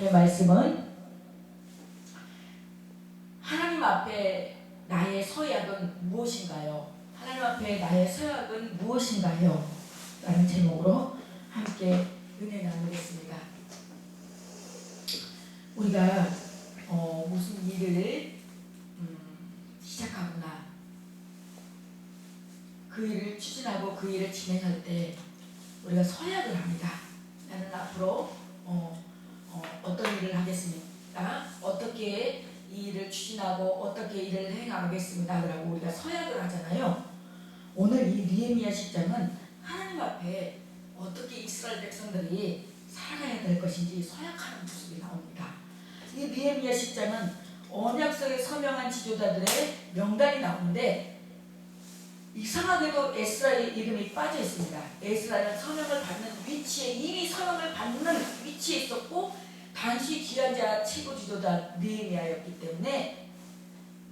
하나님의 말씀은 하나님 앞에 나의 서약은 무엇인가요? 하나님 앞에 나의 서약은 무엇인가요? 라는 제목으로 함께 은혜 나누겠습니다. 우리가 무슨 일을 시작하거나 그 일을 추진하고 그 일을 진행할 때 우리가 서약을 합니다. 나는 앞으로 어떤 일을 하겠습니다. 어떻게 이 일을 추진하고 어떻게 일을 행하겠습니다. 라고 우리가 서약을 하잖아요. 오늘 이 느헤미야 10장은 하나님 앞에 어떻게 이스라엘 백성들이 살아가야 될 것인지 서약하는 모습이 나옵니다. 이 느헤미야 10장은 언약서에 서명한 지도자들의 명단이 나오는데 이상하게도 에스라의 이름이 빠져 있습니다. 에스라는 서명을 받는 위치에 이미 서명을 받는 위치에 있었고 당시 기한자 최고 지도자 느헤미야였기 때문에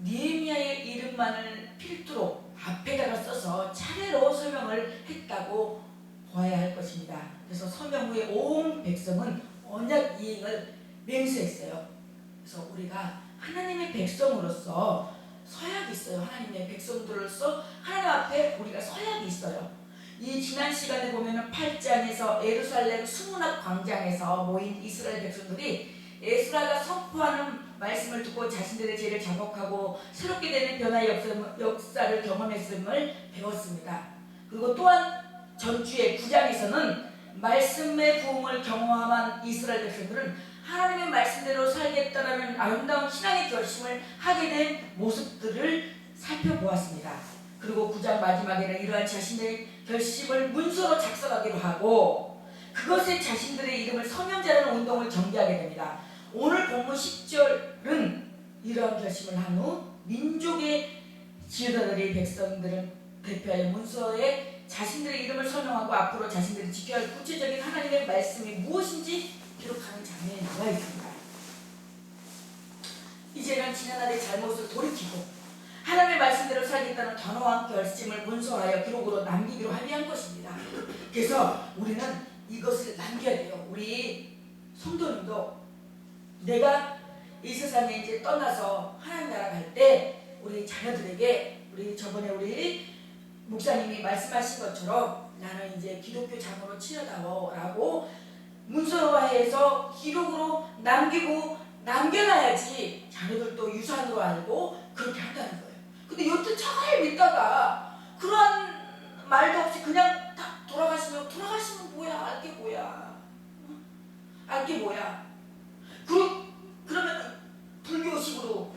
느헤미야의 이름만을 필두로 앞에다가 써서 차례로 서명을 했다고 보아야 할 것입니다. 그래서 서명 후에 온 백성은 언약 이행을 맹세했어요. 그래서 우리가 하나님의 백성으로서 서약이 있어요. 하나님의 백성들로서 하나님 앞에 우리가 서약이 있어요. 이 지난 시간에 보면은 8장에서 예루살렘 수문학 광장에서 모인 이스라엘 백성들이 에스라가 선포하는 말씀을 듣고 자신들의 죄를 자복하고 새롭게 되는 변화의 역사를 경험했음을 배웠습니다. 그리고 또한 전주의 9장에서는 말씀의 부흥을 경험한 이스라엘 백성들은 하나님의 말씀대로 살겠다라는 아름다운 신앙의 결심을 하게 된 모습들을 살펴보았습니다. 그리고 9장 마지막에는 이러한 자신의 결심을 문서로 작성하기로 하고 그것에 자신들의 이름을 서명자라는 운동을 전개하게 됩니다. 오늘 본문 10절은 이러한 결심을 한 후 민족의 지도자들이 백성들을 대표하여 문서에 자신들의 이름을 서명하고 앞으로 자신들이 지켜야 할 구체적인 하나님의 말씀이 무엇인지 기록하는 장면이 나와 있습니다. 이제는 지난날의 잘못을 돌이키고 하나님의 말씀대로 살겠다는 단호한 결심을 문서하여 기록으로 남기기로 합의한 것입니다. 그래서 우리는 이것을 남겨야 돼요. 우리 성도님도 내가 이 세상에 이제 떠나서 하나님 나라 갈 때 우리 자녀들에게 저번에 우리 목사님이 말씀하신 것처럼 나는 이제 기독교 장으로 치러다오 라고 문서화해서 기록으로 남겨놔야지 자녀들도 유산으로 알고 그렇게 한다는 거예요. 근데 여튼 잘 믿다가 그런 말도 없이 그냥 다 돌아가시면 뭐야? 알게 뭐야? 알게 뭐야? 그러면 불교식으로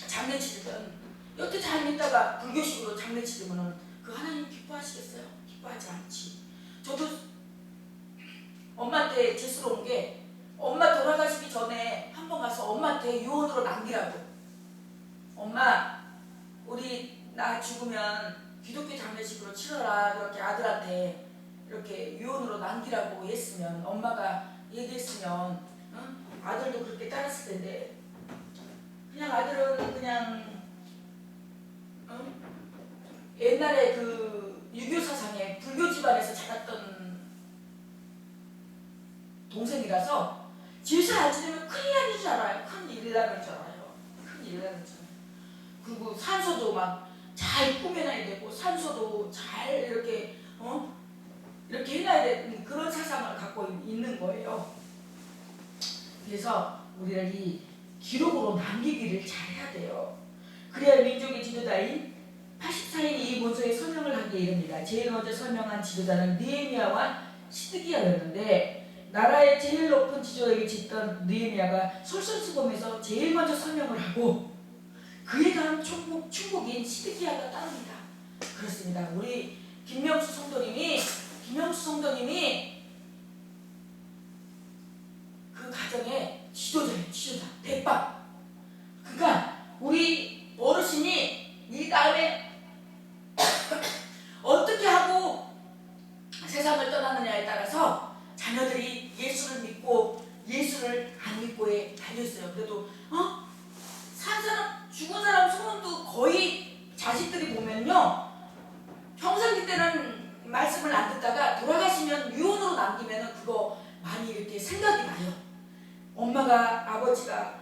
장례치르면 여태 잘 믿다가 불교식으로 장례치르면 그 하나님 기뻐하시겠어요? 기뻐하지 않지. 저도 엄마한테 제스러운 게 엄마 돌아가시기 전에 한번 가서 엄마한테 유언으로 남기라고. 엄마 우리 나 죽으면 기독교 장례식으로 치러라 이렇게 아들한테 이렇게 유언으로 남기라고 했으면 엄마가 얘기했으면 아들도 그렇게 따랐을 텐데 그냥 아들은 그냥 옛날에 그 유교 사상에 불교 집안에서 자랐던 동생이라서 제사 안 지내면 큰일 나는 줄 알아요. 큰일 나는 줄 알아요. 큰일 나는 줄 알아요. 그리고 산소도 막 잘 꾸며놔야 되고 산소도 잘 이렇게 이렇게 해놔야 되는 그런 사상을 갖고 있는 거예요. 그래서 우리가 이 기록으로 남기기를 잘해야 돼요. 그래야 민족의 지도자인 84인이 이 문서에 서명을 하기에 이릅니다. 제일 먼저 서명한 지도자는 느헤미야와 시드기야였는데 나라의 제일 높은 지도자에게 짓던 느헤미야가 솔선수범해서 제일 먼저 서명을 하고 그에 다음 충복인 시드기야가 따릅니다. 그렇습니다. 우리 김명수 성도님이 그 가정의 지도자예요. 지도자 대빵. 그러니까 우리 어르신이 이 다음에 어떻게 하고 세상을 떠나느냐에 따라서 자녀들이 예수를 믿고 예수를 안 믿고에 달려있어요. 그래도 산 사람 죽은 사람 소문도 거의 자식들이 보면요 평상시 때는 말씀을 안 듣다가 돌아가시면 유언으로 남기면 그거 많이 이렇게 생각이 나요. 엄마가 아버지가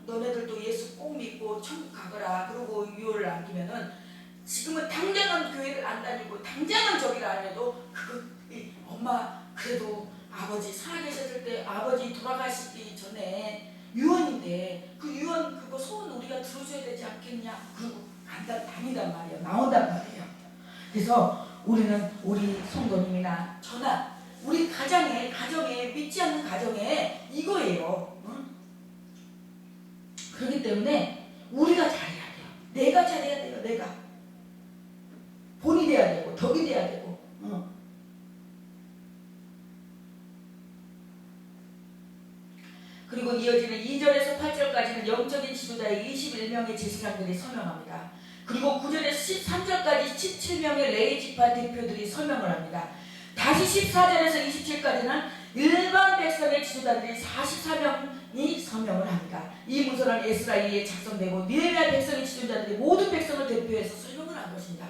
너네들도 예수 꼭 믿고 천국 가거라 그러고 유언을 남기면은 지금은 당장은 교회를 안 다니고 당장은 저기를 안 해도 그거 엄마 그래도 아버지 살아계셨을 때 아버지 돌아가시기 전에 유언인데 그 유언 그거 소원 우리가 들어줘야 되지 않겠냐 그러고 다니단 말이에요. 나온단 말이에요. 그래서 우리는 우리 성도님이나 저나 우리 가정에 믿지 않는 가정에 이거예요. 응? 그렇기 때문에 우리가 잘해야 돼요. 내가 잘해야 돼요. 내가 본이 돼야 되고 덕이 돼야 되고. 그리고 이어지는 2절에서 8절까지는 영적인 지도자의 21명의 제사장들이 설명합니다. 그리고 9절에서 13절까지 17명의 레위지파 대표들이 설명을 합니다. 다시 14절에서 27까지는 일반 백성의 지도자들이 44명이 설명을 합니다. 이 문서는 에스라에게 작성되고 느헤미야 백성의 지도자들이 모든 백성을 대표해서 설명을 한 것입니다.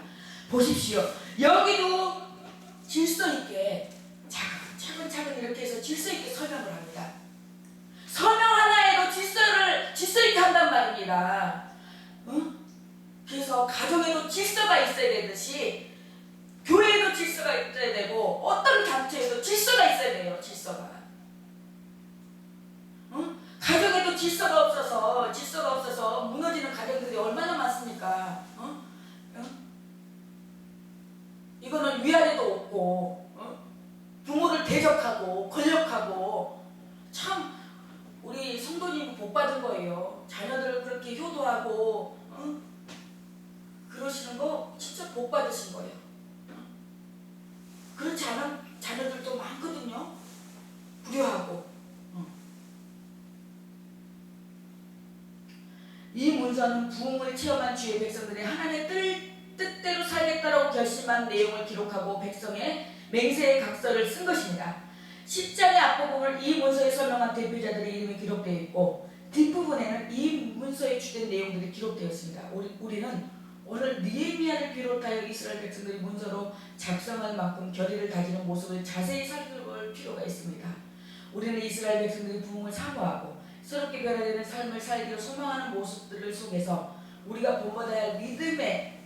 보십시오. 여기도 질서 있게 차근차근 이렇게 해서 질서 있게 설명을 합니다. 설명 하나에도 질서 있게 한단 말입니다. 응? 그래서 가정에도 질서가 있어야 되듯이 교회에도 질서가 있어야 되고 어떤 단체에도 질서가 있어야 돼요. 질서가. 응? 가정에도 질서가 없어서 무너지는 가정들이 얼마나 많습니까? 응? 응? 이거는 위아래도 없고 부모를 대적하고 권력하고 참 우리 성도님 복 받은 거예요. 자녀들을 그렇게 효도하고 그러시는 거 진짜 복 받으신 거예요. 그렇지 않은 자녀들도 많거든요. 불효하고. 이 문서는 부흥을 체험한 주의 백성들이 하나님의 뜻대로 살겠다라고 결심한 내용을 기록하고 백성의 맹세의 각서를 쓴 것입니다. 10장의 앞부분을 이 문서에 설명한 대표자들의 이름이 기록되어 있고 뒷부분에는 이 문서에 주된 내용들이 기록되어 있습니다. 우리는 오늘 느헤미야를 비롯하여 이스라엘 백성들이 문서로 작성할 만큼 결의를 다지는 모습을 자세히 살펴볼 필요가 있습니다. 우리는 이스라엘 백성들이 부흥을 사모하고 새롭게 변화되는 삶을 살기로 소망하는 모습들을 속에서 우리가 본받아야 할 믿음의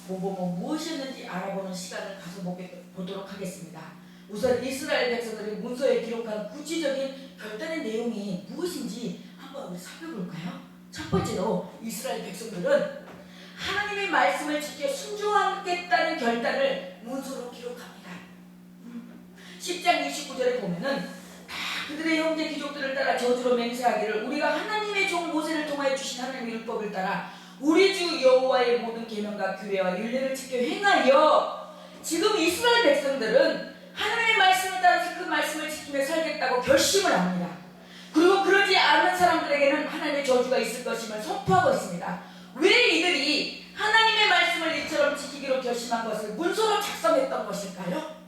무엇이었는지 알아보는 시간을 가져보도록 하겠습니다. 우선 이스라엘 백성들이 문서에 기록한 구체적인 결단의 내용이 무엇인지 한번 우리 살펴볼까요? 첫 번째로 이스라엘 백성들은 하나님의 말씀을 지켜 순종하겠다는 결단을 문서로 기록합니다. 10장 29절에 보면은 다 그들의 형제 귀족들을 따라 저주로 맹세하기를 우리가 하나님의 종 모세를 통하여 주신 하나님의 율법을 따라 우리 주 여호와의 모든 계명과 규례와 율례를 지켜 행하여 지금 이스라엘 백성들은 하나님의 말씀을 따라서 그 말씀을 지키며 살겠다고 결심을 합니다. 그리고 그러지 않은 사람들에게는 하나님의 저주가 있을 것임을 선포하고 있습니다. 왜 이들이 하나님의 말씀을 이처럼 지키기로 결심한 것을 문서로 작성했던 것일까요?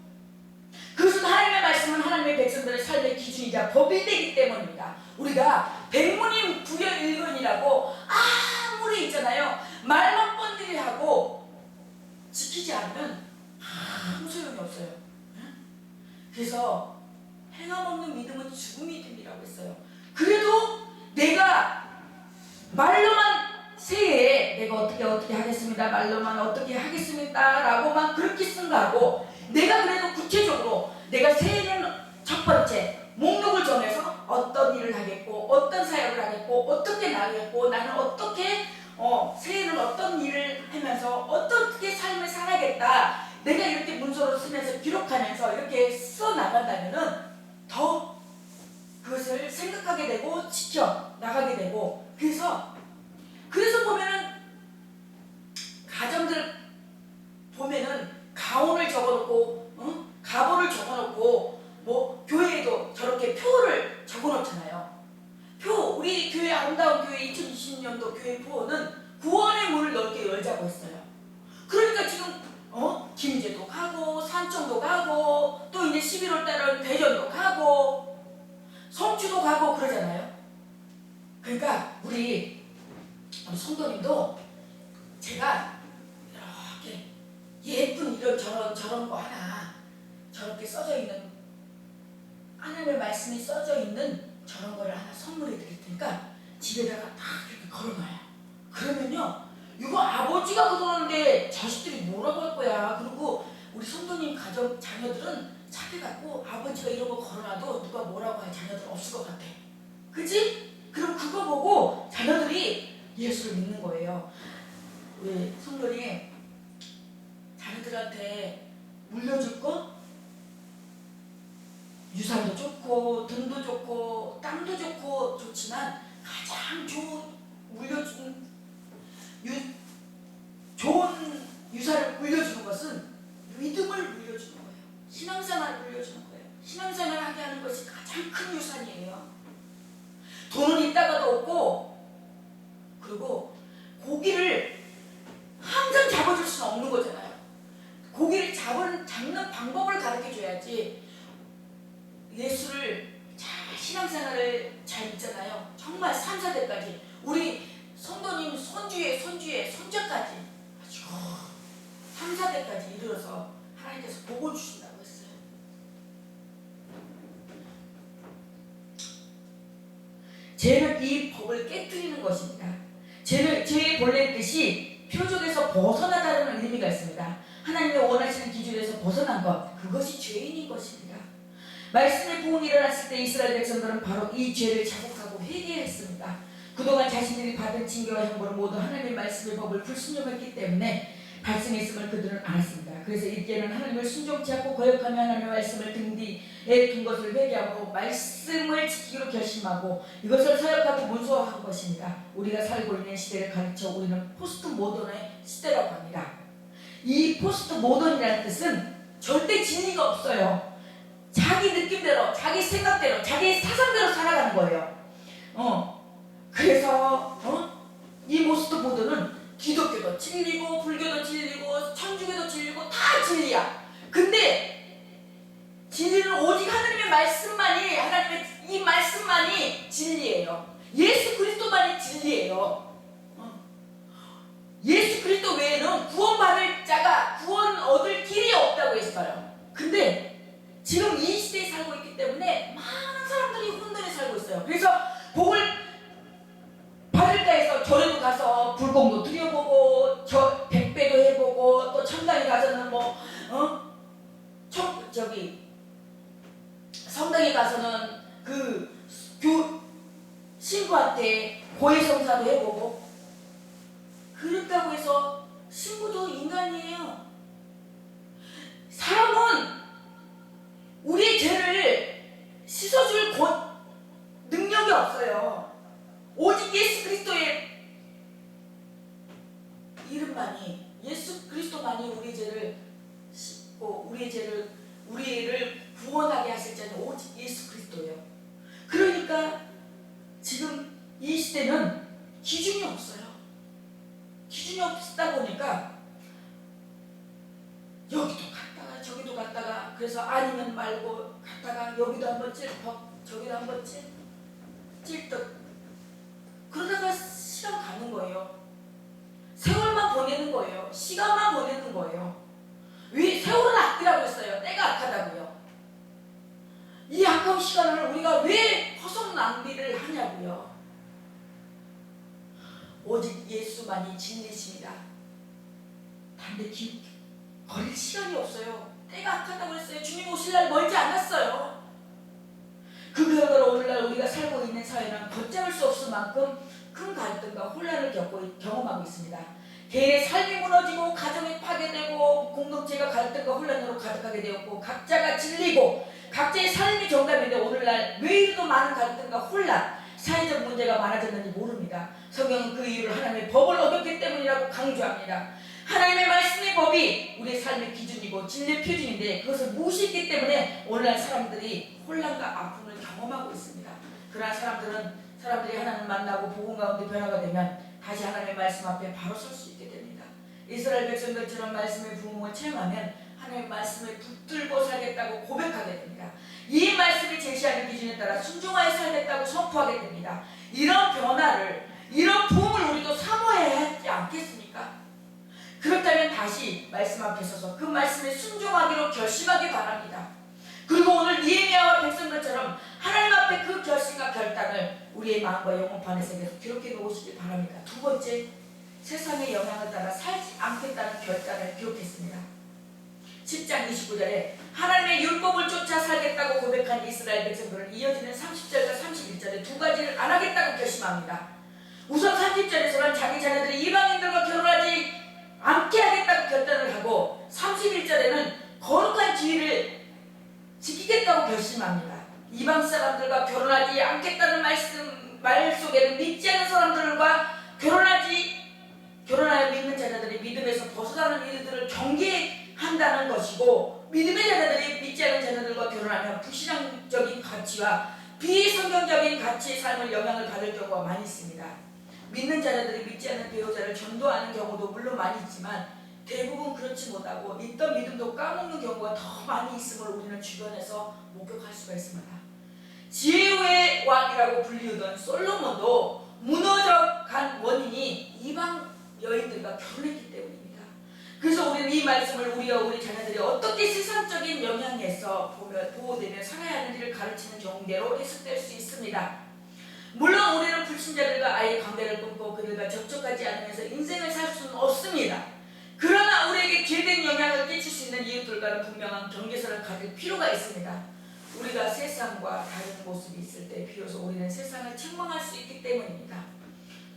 그것은 하나님의 말씀은 하나님의 백성들의 삶의 기준이자 법이 되기 때문입니다. 우리가 백문이 불여일견이라고 아무리 있잖아요. 말만 뻔들이 하고 지키지 않으면 아무 소용이 없어요. 그래서 행함 없는 믿음은 죽음이 됨이라고 했어요. 그래도 내가 말로만 새해에 내가 어떻게 하겠습니다. 말로만 어떻게 하겠습니다. 라고만 그렇게 쓴 거하고 내가 그래도 구체적으로 내가 새해는 첫 번째 목록을 정해서 어떤 일을 하겠고 어떤 사역을 하겠고 어떻게 나가겠고 나는 어떻게 새해는 어떤 일을 하면서 어떻게 삶을 살아야겠다. 내가 이렇게 문서로 쓰면서 기록하면서 이렇게 써 나간다면은 더 그것을 생각하게 되고 지켜 나가게 되고 그래서 보면은 가정들 보면은 가온을 적어놓고 가보를 적어놓고 뭐 교회에도 저렇게 표를 적어놓잖아요. 우리 교회 아름다운 교회 2020년도 교회 표는 구원의 문을 넓게 열자고 했어요. 그러니까 지금 김제도 가고 산청도 가고 또 이제 11월 달은 대전도 가고 성주도 가고 그러잖아요. 그러니까 우리 성도님도 제가 이렇게 예쁜 이런 저런 거 하나 저렇게 써져 있는 하나님의 말씀이 써져 있는 저런 거를 하나 하니까 집에다가 딱 이렇게 걸어놔요. 그러면요, 이거 아버지가 그러는데 자식들이 뭐라고 할 거야. 그리고 우리 성도님 가정 자녀들은 착해갖고 아버지가 이런 거 걸어놔도 누가 뭐라고 할 자녀들 없을 것 같아. 그치? 그럼 그거 보고 자녀들이 예수를 믿는 거예요. 우리 성도님 자녀들한테 물려줄 거? 유산도 좋고 돈도 좋고 땅도 좋고 좋지만 가장 좋은 유산을 물려주는 것은 믿음을 물려주는 거예요. 신앙생활을 물려주는 거예요. 신앙생활을 하게 하는 것이 가장 큰 유산이에요. 돈은 있다가도 없고, 그리고 고기를 항상 잡아줄 수는 없는 거잖아요. 고기를 잡는 방법을 가르쳐줘야지. 예수를 신앙생활을 잘 믿잖아요. 정말 3, 4대까지 우리 성도님 손자까지 아주 3, 4대까지 이르러서 하나님께서 복을 주신다고 했어요. 죄는 이 법을 깨뜨리는 것입니다. 죄의 본래 뜻이 표적에서 벗어나다는 의미가 있습니다. 하나님의 원하시는 기준에서 벗어난 것, 그것이 죄인인 것입니다. 말씀의 부흥이 일어났을 때 이스라엘 백성들은 바로 이 죄를 자복하고 회개했습니다. 그동안 자신들이 받은 징계와 형벌을 모두 하나님의 말씀의 법을 불순종했기 때문에 발생했음을 그들은 알았습니다. 그래서 이제는 하나님을 순종치 않고 거역하며 하나님의 말씀을 등 뒤에 둔 것을 회개하고 말씀을 지키기로 결심하고 이것을 서약하고 문서화한 것입니다. 우리가 살고 있는 시대를 가르쳐 우리는 포스트 모던의 시대라고 합니다. 이 포스트 모던이라는 뜻은 절대 진리가 없어요. 자기 느낌대로, 자기 생각대로, 자기 사상대로 살아가는 거예요. 그래서 이 포스트 모던은 기독교도 진리고 불교도 진리고 천주교도 진리고 다 진리야. 근데 진리는 오직 하나님의 말씀만이, 하나님의 이 말씀만이 진리예요. 예수 그리스도만이 진리예요. 예수 그리스도 외에는 구원받을 자가, 구원 얻을 길이 없다고 했어요. 근데 지금 이 시대에 살고 있기 때문에 많은 사람들이 혼돈에 살고 있어요. 그래서 복을 받을까 해서 절에도 가서 불공도 드려보고 백배도 해보고 또 천당에 가서는 성당에 가서는 그 신부한테 고해성사도 해보고, 그렇다고 해서 신부도 인간이에요. 사람은 우리의 죄를 씻어줄 능력이 없어요. 오직 예수 그리스도의 이름만이, 예수 그리스도만이 우리의 죄를 씻고 우리를 구원하게 하실 자는 오직 예수 그리스도예요. 그러니까 지금 이 시대는 기준이 없어요. 기준이 없다 보니까 여기도 갔다가 저기도 갔다가, 그래서 아니면 말고 갔다가 여기도 한번 찔퍽 저기도 한번 찔떡, 그러다가 시간 가는 거예요. 세월만 보내는 거예요. 시간만 보내는 거예요. 왜 세월은 아끼라고 했어요? 때가 악하다고요. 이 아까운 시간을 우리가 왜 허송 낭비를 하냐고요. 오직 예수만이 진리십니다. 담배 버릴 시간이 없어요. 때가 악하다고 했어요. 주님 오실 날 멀지 않았어요. 그 결과로 오늘날 우리가 살고 있는 사회는 걷잡을 수 없을 만큼 큰 갈등과 혼란을 경험하고 있습니다. 개인의 삶이 무너지고 가정이 파괴되고 공동체가 갈등과 혼란으로 가득하게 되었고 각자가 질리고 각자의 삶이 정답인데 오늘날 왜 이리도 많은 갈등과 혼란, 사회적 문제가 많아졌는지 모릅니다. 성경은 그 이유를 하나님의 법을 어겼기 때문이라고 강조합니다. 하나님의 말씀의 법이 우리의 삶의 기준이고 진리의 표준인데 그것을 무시했기 때문에 오늘날 사람들이 혼란과 아픔을 경험하고 있습니다. 그러나 사람들이 하나님을 만나고 복음 가운데 변화가 되면 다시 하나님의 말씀 앞에 바로 설 수 있게 됩니다. 이스라엘 백성들처럼 말씀의 부흥을 체험하면 하나님의 말씀을 붙들고 살겠다고 고백하게 됩니다. 이 말씀이 제시하는 기준에 따라 순종하여 살겠다고 선포하게 됩니다. 이런 변화를, 이런 부흥을 우리도 사모해야 하지 않겠습니까? 그렇다면 다시 말씀 앞에 서서 그 말씀에 순종하기로 결심하기 바랍니다. 그리고 오늘 니에미야와 백성들처럼 하나님 앞에 그 결심과 결단을 우리의 마음과 영혼판에서 계속 기록해 놓으시길 바랍니다. 두 번째, 세상의 영향을 따라 살지 않겠다는 결단을 기록했습니다. 10장 29절에 하나님의 율법을 쫓아 살겠다고 고백한 이스라엘 백성들은 이어지는 30절과 31절에 두 가지를 안 하겠다고 결심합니다. 우선 30절에서는 자기 자녀들이 이방인들과 결혼하지 않게 하겠다고 결단을 하고 31절에는 거룩한 지위를 지키겠다고 결심합니다. 이방 사람들과 결혼하지 않겠다는 말 속에는 믿지 않는 사람들과 결혼하여 믿는 자녀들이 믿음에서 벗어나는 일들을 경계한다는 것이고, 믿음의 자녀들이 믿지 않는 자녀들과 결혼하면 불신앙적인 가치와 비성경적인 가치의 삶을 영향을 받을 경우가 많이 있습니다. 믿는 자녀들이 믿지 않는 배우자를 전도하는 경우도 물론 많이 있지만 대부분 그렇지 못하고 있던 믿음도 까먹는 경우가 더 많이 있음을 우리는 주변에서 목격할 수가 있습니다. 지혜의 왕이라고 불리우던 솔로몬도 무너져 간 원인이 이방 여인들과 결혼했기 때문입니다. 그래서 우리는 이 말씀을 우리와 우리 자녀들이 어떻게 세상적인 영향에서 보호되며 살아야 하는지를 가르치는 경계로 해석될 수 있습니다. 물론 우리는 불신자들과 아예 관계를 끊고 그들과 접촉하지 않으면서 인생을 살 수는 없습니다. 그러나 우리에게 죄된 영향을 끼칠 수 있는 이웃들과는 분명한 경계선을 가질 필요가 있습니다. 우리가 세상과 다른 모습이 있을 때 비로소 우리는 세상을 책망할 수 있기 때문입니다.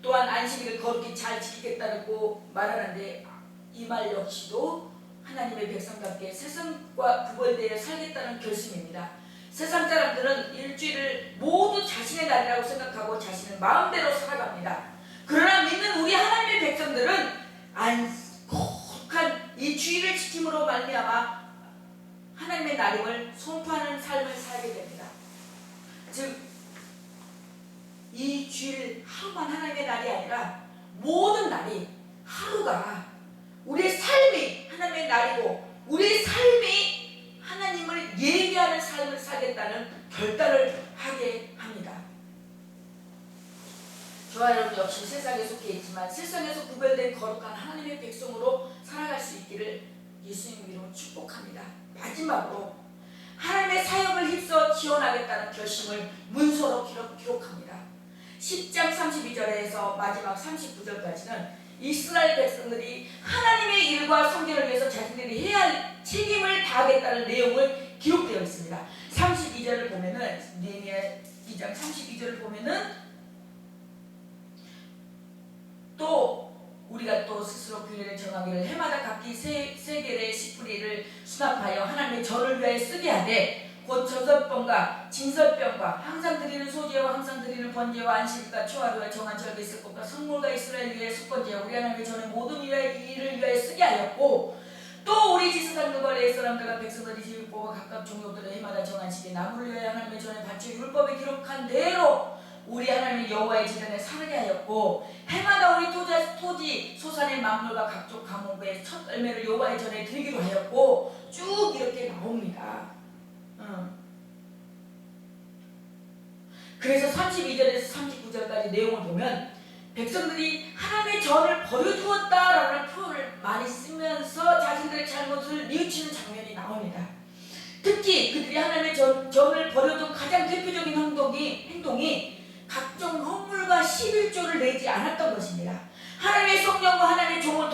또한 안식일을 거룩히 잘 지키겠다고 말하는데 이 말 역시도 하나님의 백성답게 세상과 구별되어 살겠다는 결심입니다. 세상 사람들은 일주일을 모두 자신의 날이라고 생각하고 자신의 마음대로 살아갑니다. 그러나 믿는 우리 하나님의 백성들은 거룩한 이 주일을 지킴으로 말미암아 하나님의 날임을 선포하는 삶을 살게 됩니다. 즉, 이 주일 하루만 하나님의 날이 아니라 모든 날이, 하루가 우리의 삶이 하나님의 날이고 우리의 삶이 하나님을 예배하는 삶을 살겠다는 결단을 하게 합니다. 저와 여러분 역시 세상에 속해 있지만 세상에서 구별된 거룩한 하나님의 백성으로 살아갈 수 있기를 예수님 이름으로 축복합니다. 마지막으로 하나님의 사역을 힘써 지원하겠다는 결심을 문서로 기록합니다. 10장 32절에서 마지막 39절까지는 이스라엘 백성들이 하나님의 일과 성전을 위해서 자신들이 해야 할 책임을 다하겠다는 내용을 기록되어 있습니다. 32절을 보면은, 느헤미야 2장 32절을 보면은 또 우리가 또 스스로 규례를 정하기를 해마다 각기 세 개의 10풀이를 수납하여 하나님의 전을 위하여 쓰게 하되 곧 저설병과 진설병과 항상 드리는 소제와 항상 드리는 번제와 안식일과 초하루와 정한 절기 있을 것과 성물과 이스라엘 위에 속번제와 우리 하나님의 전의 모든 일을 위하여 쓰게 하였고, 또 우리 지사장들과 레위 사람들과 백성들이 집을 뽑아 각각 종족들의 해마다 정한 시기에 나무를 위하여 하나님의 전에 바쳐 율법에 기록한 대로 우리 하나님의 여호와의 제단에 사르게 하였고, 해마다 우리 토지 소산의 만물과 각종 가문의 첫 열매를 여호와의 전에 드리기로 하였고, 쭉 이렇게 나옵니다. 그래서 32절에서 39절까지 내용을 보면 백성들이 하나님의 전을 버려두었다라는 표현을 많이 쓰면서 자신들의 잘못을 뉘우치는 장면이 나옵니다. 특히 그들이 하나님의 전을 버려둔 가장 대표적인 행동이 각종 헌물과 11조를 내지 않았던 것입니다. 하나님의 성령과 하나님의 종을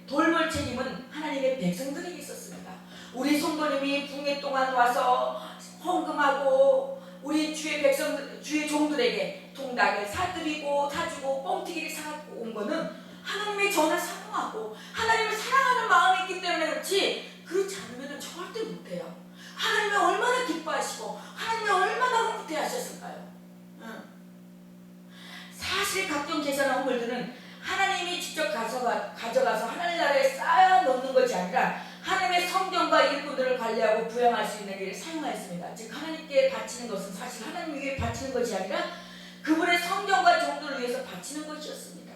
돌볼 책임은 하나님의 백성들에게 있었습니다. 우리 성도님이 붕괴 동안 와서 헌금하고 우리 주의 종들에게 통닭을 사드리고 사주고 뻥튀기를 사갖고 온 거는 하나님의 전을 사모하고 하나님을 사랑하는 마음이 있기 때문에 그렇지, 그렇지 않으면 절대 못해요. 하나님이 얼마나 기뻐하시고 하나님이 얼마나 흐뭇해 하셨을까요? 사실 각종 제사나 헌물들은 하나님이 직접 가져가서 하나님 나라에 쌓아 놓는 것이 아니라 하나님의 성전과 일꾼들을 관리하고 부양할 수 있는 일에 사용하였습니다. 즉 하나님께 바치는 것은 사실 하나님 위에 바치는 것이 아니라 그분의 성전과 종들을 위해서 바치는 것이었습니다.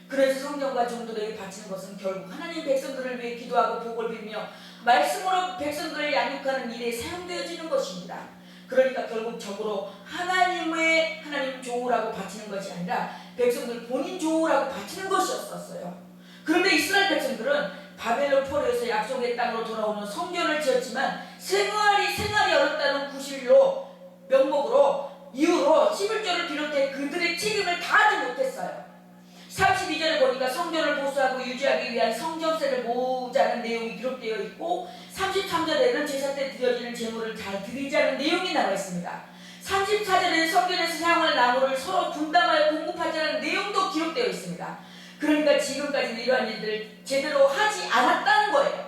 그래서 성전과 종들에게 바치는 것은 결국 하나님 백성들을 위해 기도하고 복을 빌며 말씀으로 백성들을 양육하는 일에 사용되어지는 것입니다. 그러니까 결국 적으로 하나님 종우라고 바치는 것이 아니라 백성들 본인 종우라고 바치는 것이었어요. 그런데 이스라엘 백성들은 바벨론 포로에서 약속의 땅으로 돌아오는 성전을 지었지만 생활이 어렵다는 구실로 명목으로 이후로 11조를 비롯해 그들의 책임을 다하지 못했어요. 32절에 보니까 성전을 보수하고 유지하기 위한 성전세를 모으자는 내용이 기록되어 있고 33절에는 제사 때 드려지는 제물을 잘 드리자는 내용이 나와 있습니다. 34절에는 성전에서 사용할 나무를 서로 분담하여 공급하자는 내용도 기록되어 있습니다. 그러니까 지금까지는 이러한 일들을 제대로 하지 않았다는 거예요.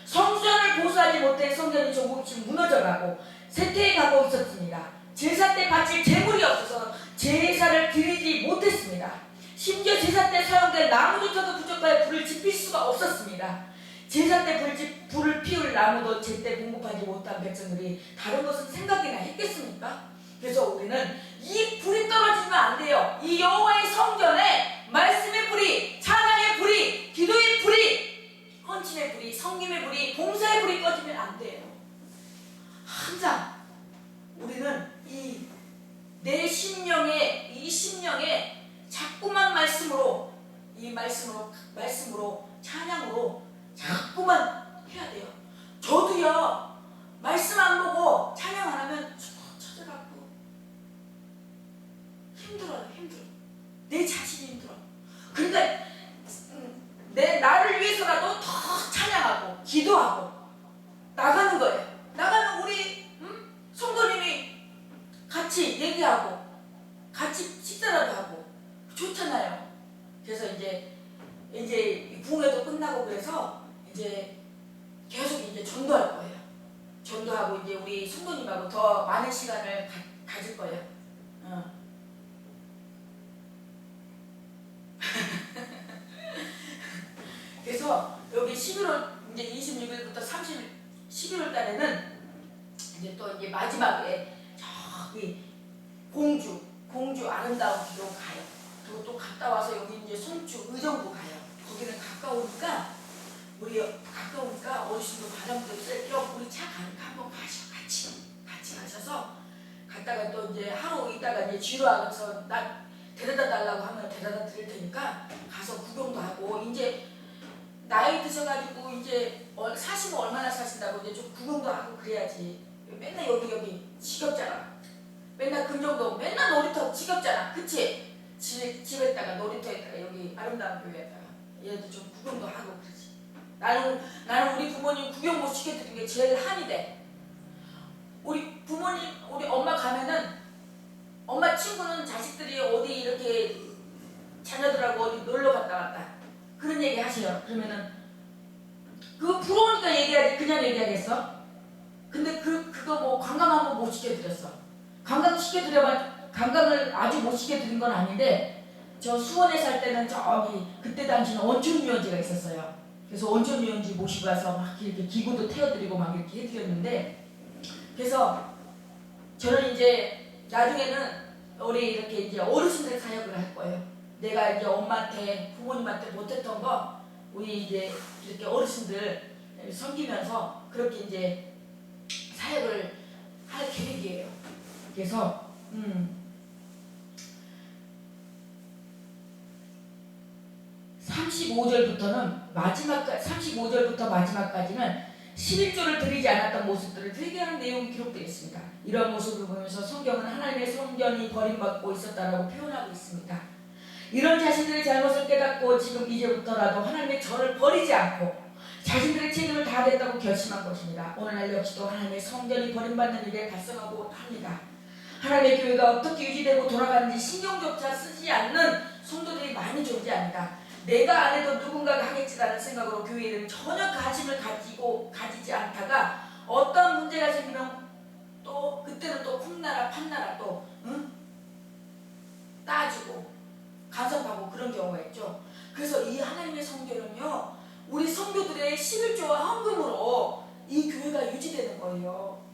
성전을 보수하지 못해 성전이 조금씩 무너져가고 쇠퇴해가고 있었습니다. 제사 때 바칠 제물이 없어서 제사를 드리지 못했습니다. 심지어 제사 때 사용된 나무조차도 부족하여 불을 지필 수가 없었습니다. 제사 때 불을 피울 나무도 제때 공급하지 못한 백성들이 다른 것은 생각이나 했겠습니까? 그래서 우리는 이 불이 떨어지면 안 돼요. 이 여호와의 성전에 말씀의 불이, 찬양의 불이, 기도의 불이, 헌신의 불이, 성김의 불이, 봉사의 불이 꺼지면 안 돼요. 항상 우리는 내 심령에, 이 심령에 자꾸만 말씀으로, 이 말씀으로 찬양으로 자꾸만 해야 돼요. 저도요, 말씀 안 보고 찬양 안 하면 처져갖고 힘들어요. 내 자신이 힘들어. 그러니까 나를 위해서라도 더 찬양하고 기도하고 나가는 거예요. 나가면 우리 성도님이 같이 얘기하고 같이 식사라도 하고 좋잖아요. 그래서 이제 부흥회도 끝나고 그래서 이제 계속 이제 전도할 거예요. 전도하고 이제 우리 성도님하고 더 많은 시간을 가질 거예요. 그래서 여기 11월 이제 26일부터 11월 달에는 이제 또 이제 마지막에 저기 공주 아름다운 길로 가요. 그리고 또 갔다 와서 여기 이제 송주 의정부 가요. 거기는 가까우니까 어르신도 바람도 쐬 우리 차 가니까 한번 가셔. 같이 가셔서 갔다가 또 이제 하루 있다가 이제 지루하면서 나 데려다 달라고 하면 데려다 드릴 테니까 가서 구경도 하고 이제 나이 드셔가지고 이제 사시면 얼마나 사신다고 이제 좀 구경도 하고 그래야지. 맨날 여기 지겹잖아. 맨날 금정도 맨날 놀이터 지겹잖아. 그치? 집에다가 놀이터에다가 여기 아름다운 교회에다가 얘도 좀 구경도 하고 그러지. 나는 우리 부모님 구경 못 시켜드린 게 제일 한이 돼. 우리 부모님, 우리 엄마 가면은 엄마 친구는 자식들이 어디 이렇게 자녀들하고 어디 놀러 갔다 왔다 그런 얘기 하세요. 그러면은 그거 부러우니까 얘기하지 그냥 얘기하겠어? 근데 그거 뭐 관광 한번 못 시켜드렸어. 관광을 아주 못 시켜드린 건 아닌데 저 수원에 살 때는 저기 그때 당시는 온천유원지가 있었어요. 그래서 온천유원지 모시고 가서 막 이렇게 기구도 태워드리고 막 이렇게 해드렸는데 그래서 저는 이제 나중에는 우리 이렇게 이제 어르신들 사역을 할 거예요. 내가 이제 엄마한테 부모님한테 못했던 거 우리 이제 이렇게 어르신들 섬기면서 그렇게 이제 사역을 할 계획이에요. 그래서 35절부터 마지막까지는 11조를 드리지 않았던 모습들을 회개하는 내용이 기록되어 있습니다. 이러한 모습을 보면서 성경은 하나님의 성전이 버림받고 있었다라고 표현하고 있습니다. 이런 자신들의 잘못을 깨닫고 지금 이제부터라도 하나님의 전을 버리지 않고 자신들의 책임을 다하겠다고 결심한 것입니다. 오늘날 역시도 하나님의 성전이 버림받는 일에 발생하고 합니다. 하나님의 교회가 어떻게 유지되고 돌아가는지 신경조차 쓰지 않는 성도들이 많이 존재합니다. 내가 안 해도 누군가가 하겠지라는 생각으로 교회는 전혀 관심을 가지지 않다가 어떤 문제가 생기면 또 그때는 또 콩나라 판나라 또 따지고 간섭하고 그런 경우가 있죠. 그래서 이 하나님의 성전은요 우리 성도들의 11조와 헌금으로 이 교회가 유지되는 거예요.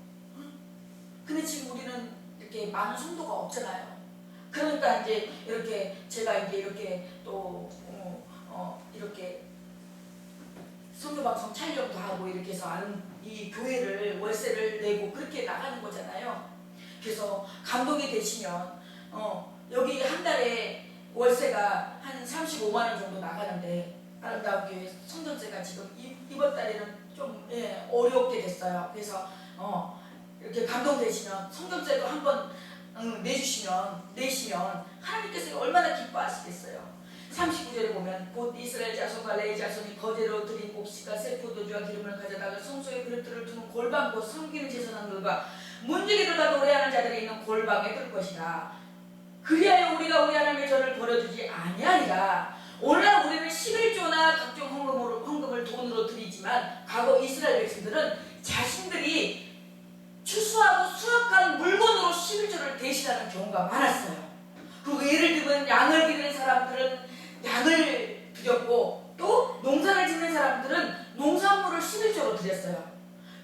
근데 지금 우리는 이렇게 많은 성도가 없잖아요. 그러니까 이제 이렇게 제가 이제 이렇게 또 이렇게 선교방송 촬영도 하고 이렇게 해서 이 교회를 월세를 내고 그렇게 나가는 거잖아요. 그래서 감동이 되시면 여기 한 달에 월세가 한 35만 원 정도 나가는데 아름다운 교회 성전세가 지금 이번 달에는 좀 어렵게 됐어요. 그래서 이렇게 감동되시면 성전세도 한번 내시면 하나님께서 얼마나 기뻐하시겠어요. 39절에 보면 곧 이스라엘 자손과 레위 자손이 거제로 드린 곡식과 새 포도주와 기름을 가져다가 성소에 그릇들을 두는 골방 곧 섬기는 제사장들과 문지기들과 노래하는 자들이 있는 골방에 둘 것이라. 그리하여 우리가 우리 하나님의 전을 버려두지 아니하리라. 오늘날 우리는 11조나 각종 헌금을 돈으로 드리지만 과거 이스라엘 백성들은 자신들이 추수하고 수확한 물건으로 11조를 대신하는 경우가 많았어요. 그리고 예를 들면 양을 기르는 사람들은 양을 드렸고 또 농사를 짓는 사람들은 농산물을 11조로 드렸어요.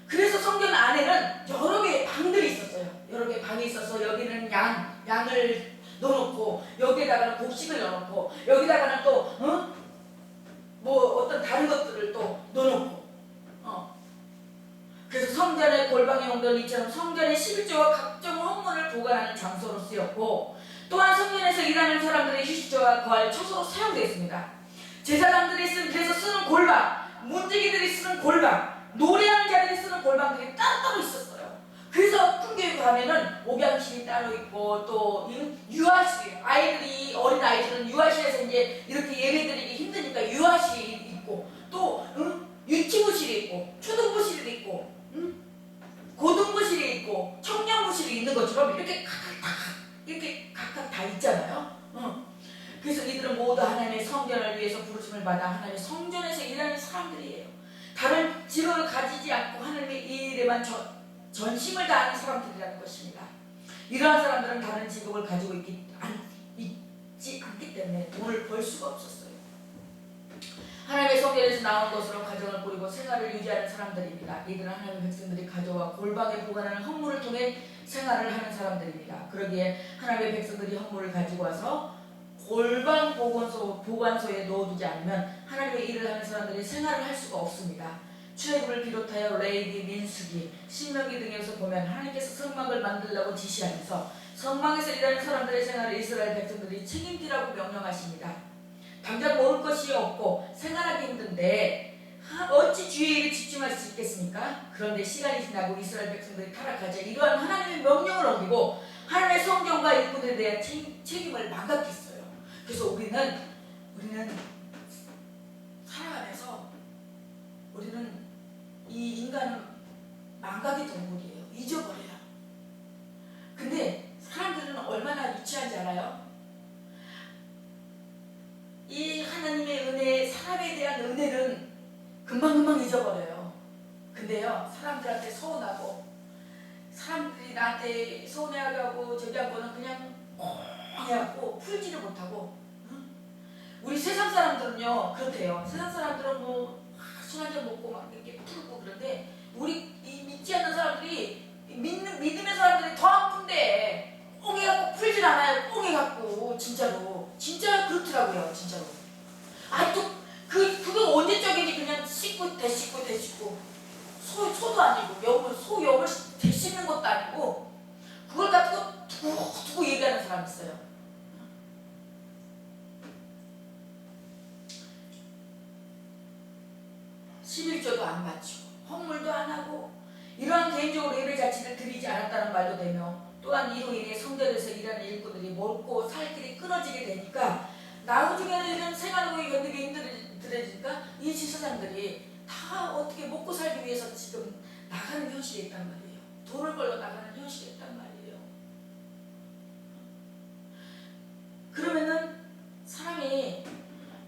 그래서 성경 안에는 여러 개의 방들이 있었어요. 여러 개의 방이 있어서 여기는 양을 넣어놓고 여기에다가는 곡식을 넣어놓고 여기다가는 또 어떤 다른 것들을 또 넣어놓고 그래서 성전의 골방의 용도는 이처럼 성전의 11조와 각종 헌물을 보관하는 장소로 쓰였고 또한 성전에서 일하는 사람들의 휴식처와 거할 처소로 사용되었습니다. 제사장들이 그래서 쓰는 골방, 문지기들이 쓰는 골방, 노래하는 자들이 쓰는 골방들이 따로따로 있었어요. 그래서 큰 교회 가면은 옥양실이 따로 있고 또 유아실, 어린 아이들은 유아실에서 이제 이렇게 예배드리기 힘드니까 유아실이 있고 또 유치부실이 있고 초등부실이 있고 고등부실이 있고 청년부실이 있는 것처럼 이렇게 각각 다 있잖아요. 그래서 이들은 모두 하나님의 성전을 위해서 부르심을 받아 하나님의 성전에서 일하는 사람들이에요. 다른 직업을 가지지 않고 하나님의 일에만 전심을 다하는 사람들이라는 것입니다. 이러한 사람들은 다른 직업을 가지고 있지 않기 때문에 돈을 벌 수가 없었어요. 하나님의 성전에서 나온 것으로 가정을 꾸리고 생활을 유지하는 사람들입니다. 이들은 하나님의 백성들이 가져와 골방에 보관하는 헌물을 통해 생활을 하는 사람들입니다. 그러기에 하나님의 백성들이 헌물을 가지고 와서 골방 보관소에 넣어두지 않으면 하나님의 일을 하는 사람들이 생활을 할 수가 없습니다. 출애굽을 비롯하여 레위기, 민수기, 신명기 등에서 보면 하나님께서 성막을 만들라고 지시하면서 성막에서 일하는 사람들의 생활을 이스라엘 백성들이 책임지라고 명령하십니다. 당장 먹을 것이 없고 생활하기 힘든데 어찌 주의 일에 집중할 수 있겠습니까? 그런데 시간이 지나고 이스라엘 백성들이 타락하자 이러한 하나님의 명령을 어기고 하나님의 성경과 일꾼에 대한 책임을 망각했어요. 그래서 우리는 살아가면서 우리는 이 인간은 망각의 동물이에요. 잊어버려요. 근데 사람들은 얼마나 유치한지 알아요? 이 하나님의 은혜, 사람에 대한 은혜는 금방금방 잊어버려요. 근데요, 사람들한테 서운하고 사람들이 나한테 서운해하고 저기 한 거는 그냥 해갖고 풀지를 못하고 우리 세상 사람들은요 그렇대요. 세상 사람들은 술 한잔 먹고 막 이렇게 풀고 그런데 우리 이 믿지 않는 사람들이 믿음의 사람들이 더 아픈데 꽁해갖고 풀질 않아요. 꽁해갖고 진짜 그렇더라고요. 진짜로. 또 그거 언제적인지 그냥 대씻고 소도 아니고 소염을 대씻는 것도 아니고 그걸 갖고 두고 얘기하는 사람 있어요. 11조도 안 바치고 헌물도 안 하고 이러한 개인적으로 예배 자체를 드리지 않았다는 말도 되며 또한 이로 인해 성전에서 일하는 일꾼들이 먹고 살 길이 끊어지게 되니까 나중에는 생활하고 견디기 힘들어지니까 이 지사장들이 다 어떻게 먹고 살기 위해서 지금 나가는 현실이 있단 말이에요. 돈을 벌러 나가는 현실이 있단 말이에요. 그러면은 사람이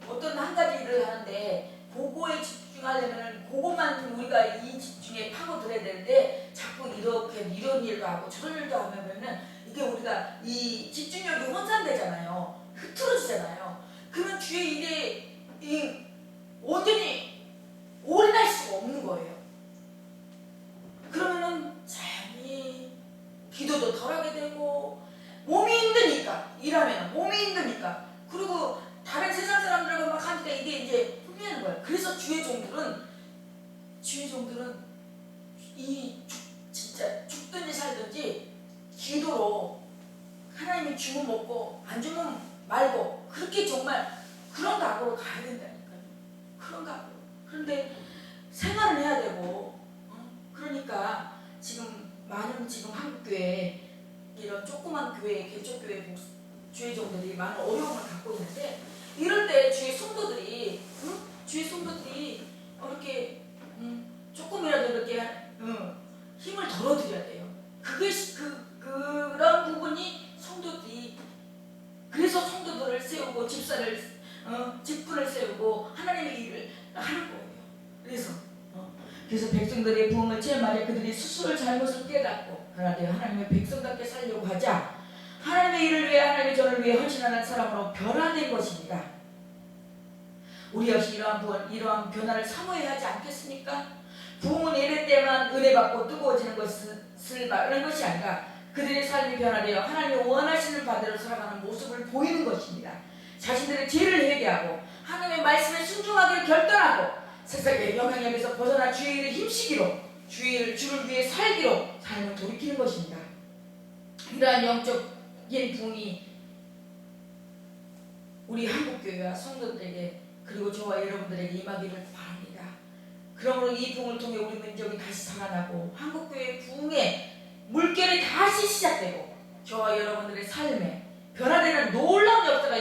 어떤 한 가지 일을 하는데 그거에 집중하려면 그것만 우리가 이 집중에 파고들어야 되는데 자꾸 이런 일도 하고 저런 일도 하면은 이게 우리가 이 집중력이 혼선되잖아요. 흐트러지잖아요. 그러면 주의 일에 온전히 올인할 수가 없는 거예요. 그러면은 자연히 기도도 덜하게 되고 몸이 힘드니까 일하면 몸이 힘드니까 그리고 다른 세상 사람들과 막 하니까 이게 이제 흥미하는 거예요. 그래서 주의 종들은 진짜 죽든지 살든지 기도로 하나님이 주면 먹고 안 주면 말고 그렇게 정말 그런 각오로 가야 된다니까요. 그런 각오로. 그런데 생활을 해야 되고 그러니까 지금 많은 한국교회 이런 조그만 교회, 개척교회 주의종들이 많은 어려움을 갖고 있는데 이럴 때 주의 성도들이 이렇게 조금이라도 이렇게 힘을 덜어드려야 돼요. 그런 부분이 성도들이 그래서 성도들을 세우고 직분을 세우고 하나님의 일을 하는 거예요. 그래서 백성들의 부흥을 체험하려 그들이 스스로 잘못을 깨닫고 하나님의 백성답게 살려고 하자 하나님의 일을 위해 하나님의 전을 위해 헌신하는 사람으로 변화된 것입니다. 우리 역시 이러한 변화를 사모해야 하지 않겠습니까? 부흥은 예배 때만 은혜 받고 뜨거워지는 것을 말하는 것이 아니라 그들의 삶이 변화되어 하나님이 원하시는 바대로 살아가는 모습을 보이는 것입니다. 자신들의 죄를 회개하고 하나님의 말씀에 순종하기를 결단하고 세상의 영향력에서 벗어나 주의 일에 힘쓰기로 주를 위해 살기로 삶을 돌이키는 것입니다. 이러한 영적인 부흥이 우리 한국교회와 성도들에게 그리고 저와 여러분들에게 임하기를 바랍니다. 그러므로 이 부흥을 통해 우리 민족이 다시 살아나고 한국교회의 부흥의 물결이 다시 시작되고 저와 여러분들의 삶에 변화되는 놀라운 역사가